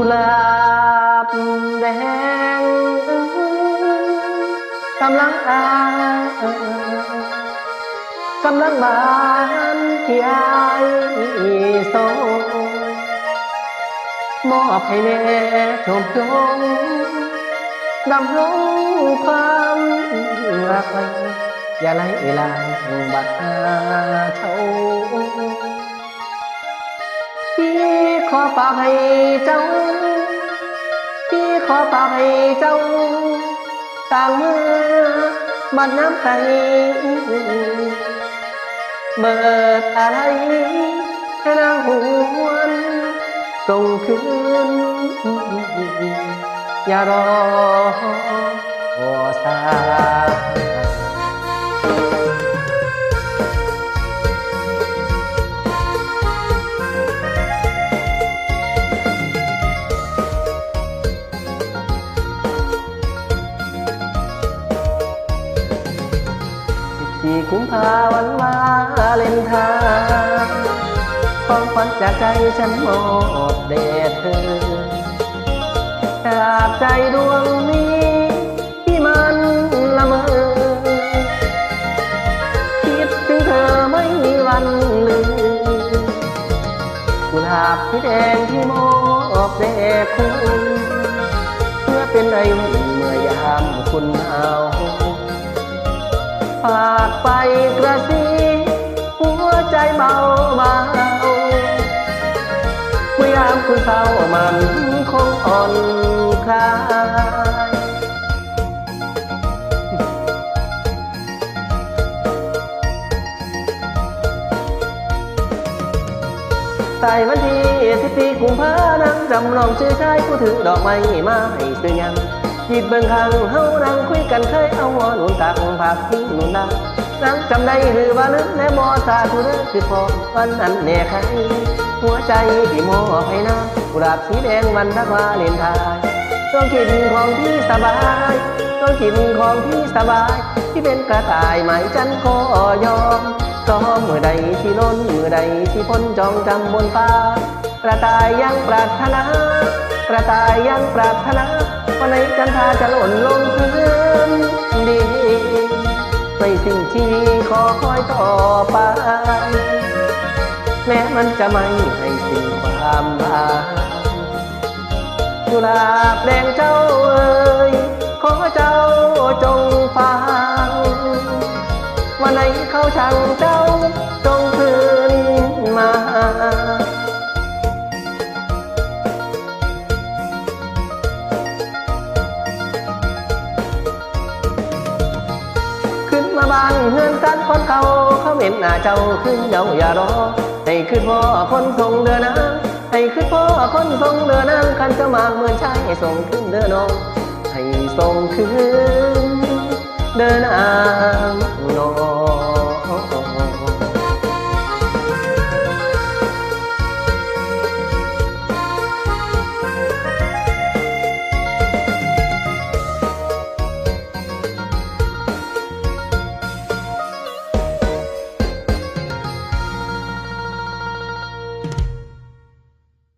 หลาบแดงกำลังกำลังบานที่อายโซมอบให้แน่ชมชมดำรงความรักไว้อย่าไล่ลางบัดเช่าพี่ขอฝากให้เจ้าพี่ขอฝากให้เจ้าต่างเมื่อบัดน้ำใจเบิดอะไรให้นางหวนส่งคืนอย่ารอสายที่กุมภาวันวาเลนไทน์ของขวัญจากใจฉันมอบแด่เธอจากใจดวงนี้ที่มันละเมอคิดถึงเธอไม่มีวันลืมกุหลาบสีแดงที่มอบแด่คุณเพื่อเป็นไออุ่นเมื่อยามคุณหนาวฝากไปกระซิบหัวใจเบาเบาเมื่อยามคุณเศร้ามันคงอ่อนคลายใส่วันที่14 กุมภาพันธ์จำลองชื่อชายผู้ถือดอกไม้มาให้ซื้อยังจิตเบิ่งข้างเฮานั่งคุยกันเคยเอาหัวหนุนตักผักทิ้งหนุนดังนั่งจำได้หรือว่าลืมแม่มอสาธุเด้อคือพอวันนั้นแน่ใครหัวใจที่มอบให้นางกุหลาบสีแดงวันรักวาเลนไทน์ต้องกินของที่สบายต้องกินของที่สบายที่เป็นกระต่ายไหมจันก็ยอมซ้อมเมื่อใดที่ล้นเมื่อใดที่พ้นจองจำบนฟ้ากระต่ายยังปรารถนากระต่ายยังปรารถนาวันไหนจันทราจะหล่นลงพื้นดินในสิ่งที่ขอคอยต่อไปแม้มันจะไม่ให้สิ้นความหวังกุหลาบแดงเจ้าเอ๋ยขอเจ้าจงฟังวันไหนเขาช่างเจ้าจงคืนมามาบ้านเฮือนกันคนเขาเห็นหน้าเจ้าขึ้นเจ้าอย่ารอให้ขึ้นพ่อคนทรงเดินนางให้ขึ้นพ่อคนทรงเดินนางคันจะมาเหมือนชายส่งขึ้นเดินน้องให้ส่งขึ้นเดินนาง